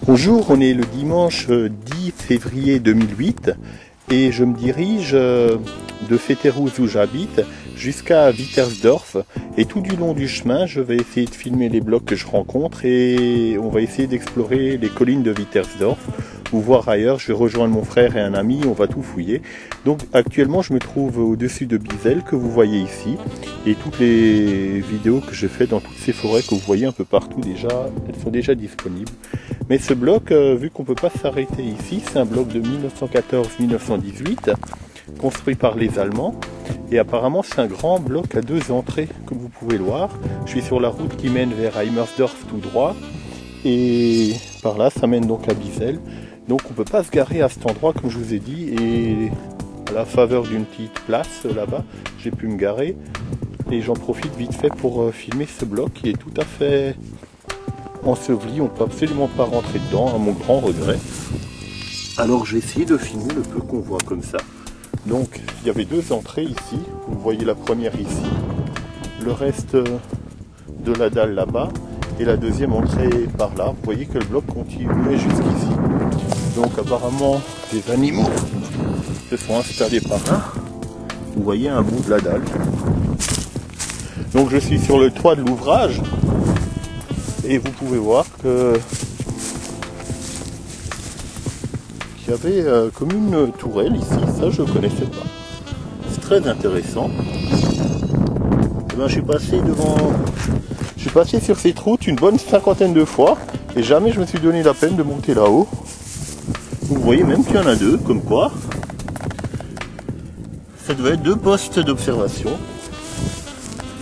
Bonjour, on est le dimanche 10 février 2008 et je me dirige de Fétérouze où j'habite jusqu'à Wittersdorf, et tout du long du chemin je vais essayer de filmer les blocs que je rencontre et on va essayer d'explorer les collines de Wittersdorf ou voir ailleurs. Je vais rejoindre mon frère et un ami, on va tout fouiller. Donc actuellement je me trouve au-dessus de Bizel que vous voyez ici, et toutes les vidéos que je fais dans toutes ces forêts que vous voyez un peu partout déjà, elles sont déjà disponibles. Mais ce bloc, vu qu'on ne peut pas s'arrêter ici, c'est un bloc de 1914-1918, construit par les Allemands. Et apparemment c'est un grand bloc à deux entrées, comme vous pouvez le voir. Je suis sur la route qui mène vers Heimersdorf tout droit. Et par là, ça mène donc à Bizel. Donc on ne peut pas se garer à cet endroit, comme je vous ai dit. Et à la faveur d'une petite place là-bas, j'ai pu me garer. Et j'en profite vite fait pour filmer ce bloc qui est tout à fait enseveli. On ne peut absolument pas rentrer dedans, à mon grand regret. Alors j'ai essayé de filmer le peu qu'on voit comme ça. Donc il y avait deux entrées ici. Vous voyez la première ici. Le reste de la dalle là-bas. Et la deuxième entrée par là. Vous voyez que le bloc continuait jusqu'ici. Donc apparemment des animaux se sont installés par là. Vous voyez un bout de la dalle. Donc je suis sur le toit de l'ouvrage. Et vous pouvez voir que qu'il y avait comme une tourelle ici. Ça je ne connaissais pas. C'est très intéressant. Et ben, je suis passé sur cette route une bonne cinquantaine de fois et jamais je me suis donné la peine de monter là-haut. Vous voyez même qu'il y en a deux, comme quoi ça devait être deux postes d'observation.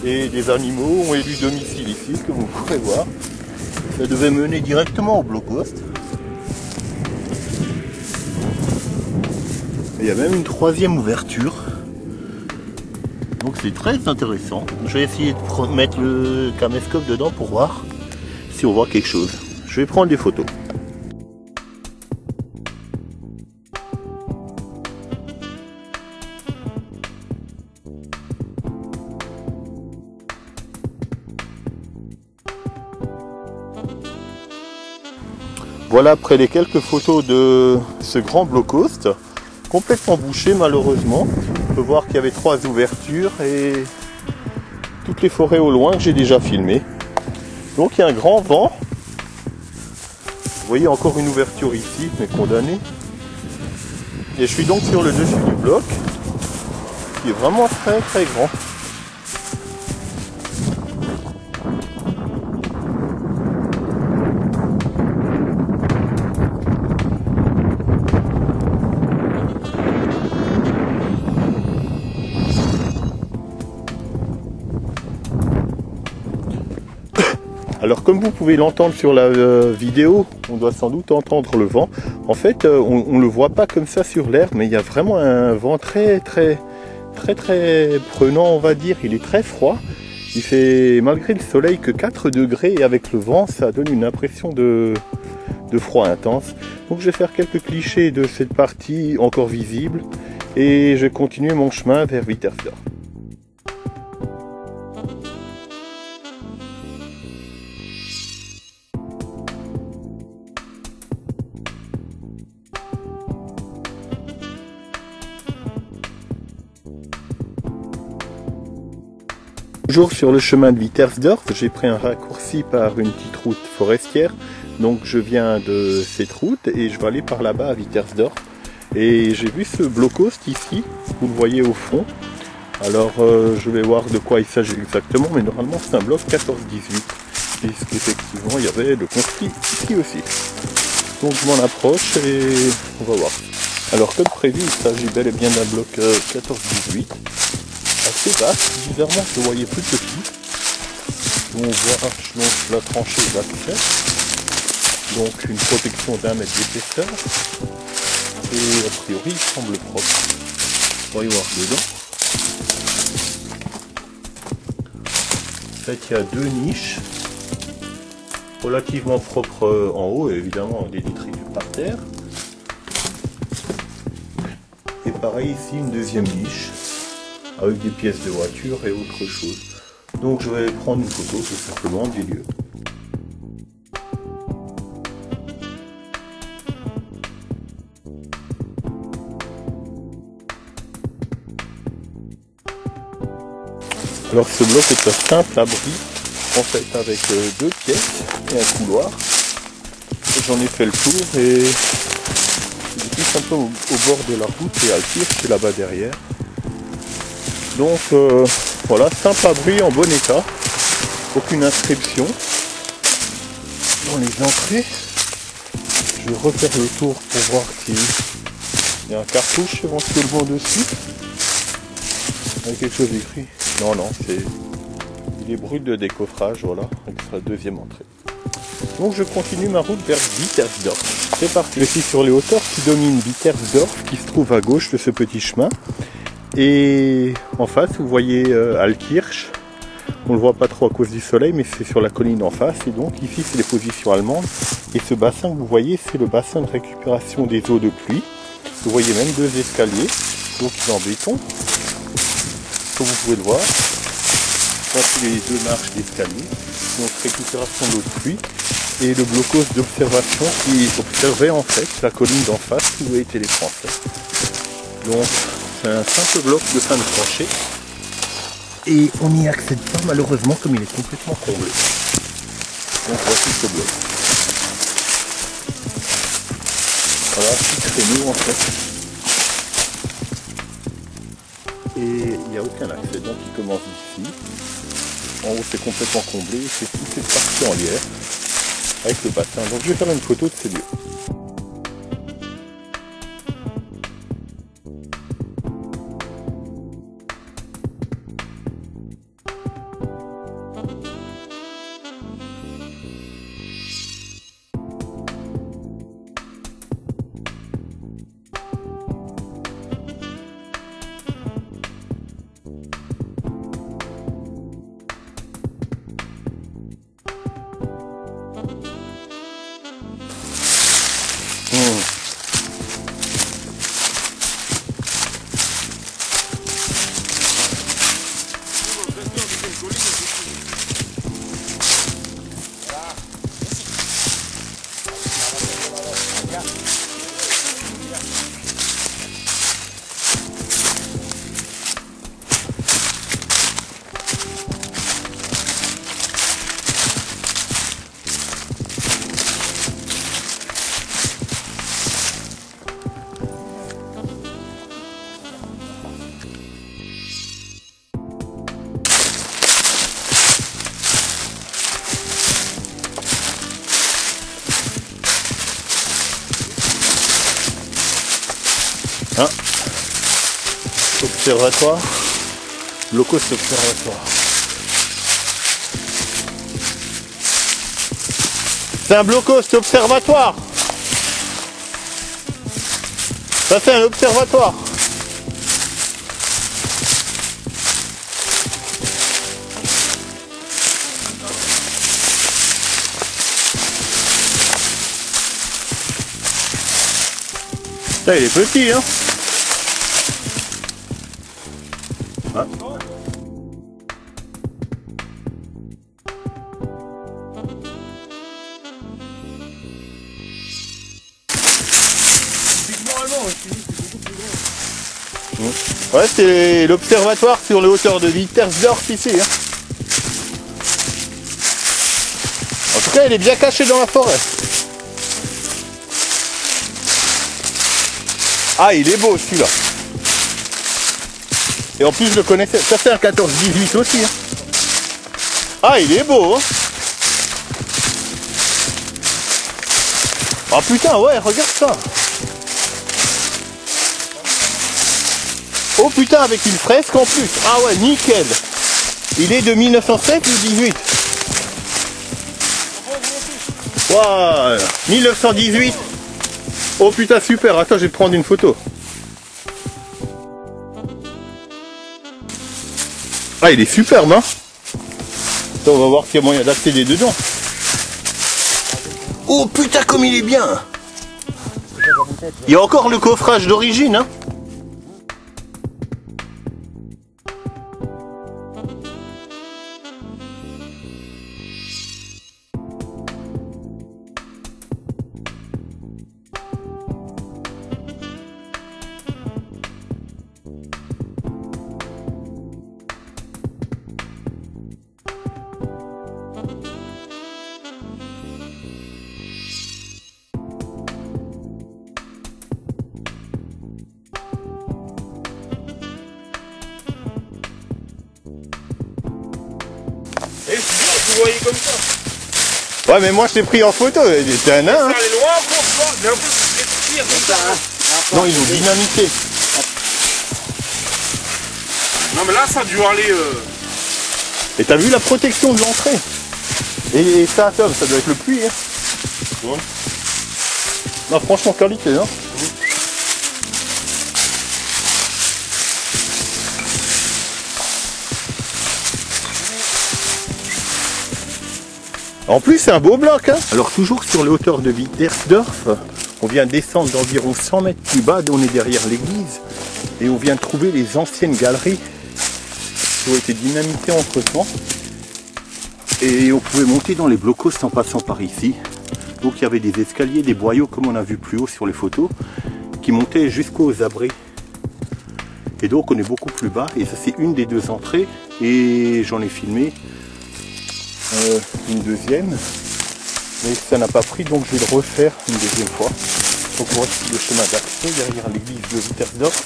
Et des animaux ont élu domicile ici, ce que vous pourrez voir. Ça devait mener directement au blockpost. Il y a même une troisième ouverture. Donc c'est très intéressant. Je vais essayer de mettre le caméscope dedans pour voir si on voit quelque chose. Je vais prendre des photos. Voilà, après les quelques photos de ce grand blockpost, complètement bouché malheureusement. On peut voir qu'il y avait trois ouvertures et toutes les forêts au loin que j'ai déjà filmées. Donc il y a un grand vent. Vous voyez encore une ouverture ici, mais condamnée. Et je suis donc sur le dessus du bloc, qui est vraiment très très grand. Alors comme vous pouvez l'entendre sur la vidéo, on doit sans doute entendre le vent. En fait, on ne le voit pas comme ça sur l'air, mais il y a vraiment un vent très prenant, on va dire. Il est très froid. Il fait malgré le soleil que 4 degrés, et avec le vent, ça donne une impression de froid intense. Donc je vais faire quelques clichés de cette partie encore visible et je vais continuer mon chemin vers Wittersdorf. Toujours sur le chemin de Wittersdorf, j'ai pris un raccourci par une petite route forestière. Donc je viens de cette route et je vais aller par là-bas à Wittersdorf. Et j'ai vu ce blockpost ici, vous le voyez au fond. Alors je vais voir de quoi il s'agit exactement, mais normalement c'est un bloc 14-18. Puisqu'effectivement il y avait le conflit ici aussi. Donc je m'en approche et on va voir. Alors comme prévu, il s'agit bel et bien d'un bloc 14-18. Assez vaste, bizarrement je le voyais plus petit. On voit la tranchée d'accès, donc une protection d'1 mètre d'épaisseur, et a priori il semble propre. On va y voir dedans. En fait il y a deux niches, relativement propres en haut et évidemment des détritus par terre. Et pareil ici une deuxième niche, avec des pièces de voiture et autre chose. Donc je vais prendre une photo tout simplement du lieu. Alors ce bloc est un simple abri, en fait avec deux pièces et un couloir. J'en ai fait le tour et je suis un peu au bord de la route et Alkirch c'est là-bas derrière. Donc voilà, simple abri en bon état, aucune inscription dans les entrées. Je vais refaire le tour pour voir s'il y a un cartouche éventuellement dessus. Il y a quelque chose écrit. Non, non, il est brut de décoffrage, voilà, avec sa deuxième entrée. Donc je continue ma route vers Wittersdorf. C'est parti. Je suis sur les hauteurs qui dominent Wittersdorf, qui se trouve à gauche de ce petit chemin. Et en face, vous voyez Alkirch. On ne le voit pas trop à cause du soleil, mais c'est sur la colline en face. Et donc ici, c'est les positions allemandes. Et ce bassin que vous voyez, c'est le bassin de récupération des eaux de pluie. Vous voyez même deux escaliers, donc en béton. Comme vous pouvez le voir, voici les deux marches d'escalier, donc récupération d'eau de pluie, et le blocos d'observation qui observait en fait la colline d'en face où étaient les Français. Donc c'est un simple bloc de fin de tranchée, et on n'y accède pas malheureusement comme il est complètement comblé. Donc voici ce bloc. Voilà, petit créneau en fait. Et il n'y a aucun accès, donc il commence ici. En haut c'est complètement comblé, c'est toute cette partie en lierre avec le bassin. Donc je vais faire une photo de ces lieux. Hein, observatoire, locaux observatoire. C'est un blocos observatoire. Ça c'est un observatoire. Ça, il est petit, hein. Ah. Ouais, c'est l'observatoire sur les hauteurs de Wittersdorf ici. Hein. En tout cas, il est bien caché dans la forêt. Ah, il est beau celui-là. Et en plus, je le connaissais. Ça, c'est un 14-18 aussi. Hein. Ah, il est beau. Hein. Ah putain, ouais, regarde ça. Oh putain, avec une fresque en plus. Ah ouais, nickel. Il est de 1907 ou 18? Waouh, 1918. Oh putain, super. Attends, je vais te prendre une photo. Ah, il est superbe, hein. Attends, on va voir s'il y a moyen d'accéder dedans. Oh putain, comme il est bien. Il y a encore le coffrage d'origine, hein. vous voyez comme ça. Ouais, mais moi je t'ai pris en photo, t'es un nain. Hein. Ça allait loin, pour toi. Mais un peu, c'est comme ça. Non, ils ont dynamité. Non, mais là, ça a dû aller. Et t'as vu la protection de l'entrée? Et ça, Tom, ça doit être le puits. Hein. Ouais. Non, franchement, qualité, hein. En plus, c'est un beau bloc. Hein. Alors, toujours sur les hauteurs de Wittersdorf, on vient descendre d'environ 100 mètres plus bas, on est derrière l'église, et on vient trouver les anciennes galeries qui ont été dynamitées entre-temps. Et on pouvait monter dans les blocos en passant par ici. Donc il y avait des escaliers, des boyaux comme on a vu plus haut sur les photos, qui montaient jusqu'aux abris. Et donc on est beaucoup plus bas, et ça c'est une des deux entrées, et j'en ai filmé une deuxième, mais ça n'a pas pris, donc je vais le refaire une deuxième fois. Donc voici le chemin d'accès derrière l'église de Wittersdorf,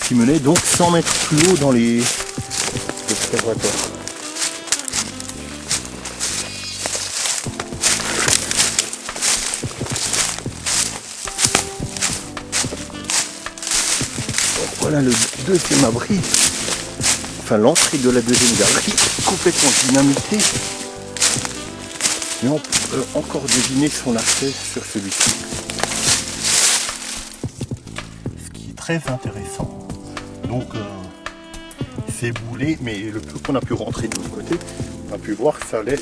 qui menait donc 100 mètres plus haut dans les observatoires. Voilà le deuxième abri, enfin l'entrée de la deuxième galerie, complètement dynamitée. Mais on peut encore deviner son accès sur celui-ci. Ce qui est très intéressant. Donc c'est boulé, mais le peu qu'on a pu rentrer de l'autre côté, on a pu voir que ça allait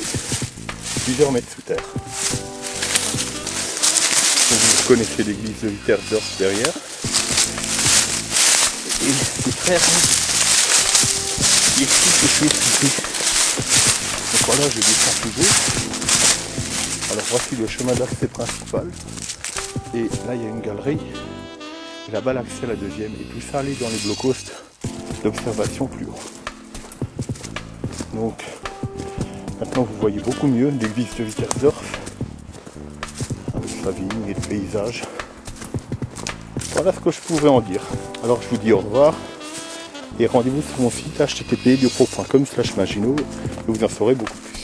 plusieurs mètres sous terre. Donc, vous connaissez l'église de Wittersdorf derrière. Et c'est très rare. Ici, je suis occupé. Donc voilà, je descends toujours. Alors voici le chemin d'accès principal. Et là, il y a une galerie. Et là-bas, l'accès à la deuxième. Et tout ça allait dans les blocos d'observation plus haut. Donc, maintenant, vous voyez beaucoup mieux l'église de Wittersdorf. Avec sa vigne et le paysage. Voilà ce que je pouvais en dire. Alors je vous dis au revoir et rendez-vous sur mon site http.biopro.com/Maginot et vous en saurez beaucoup plus.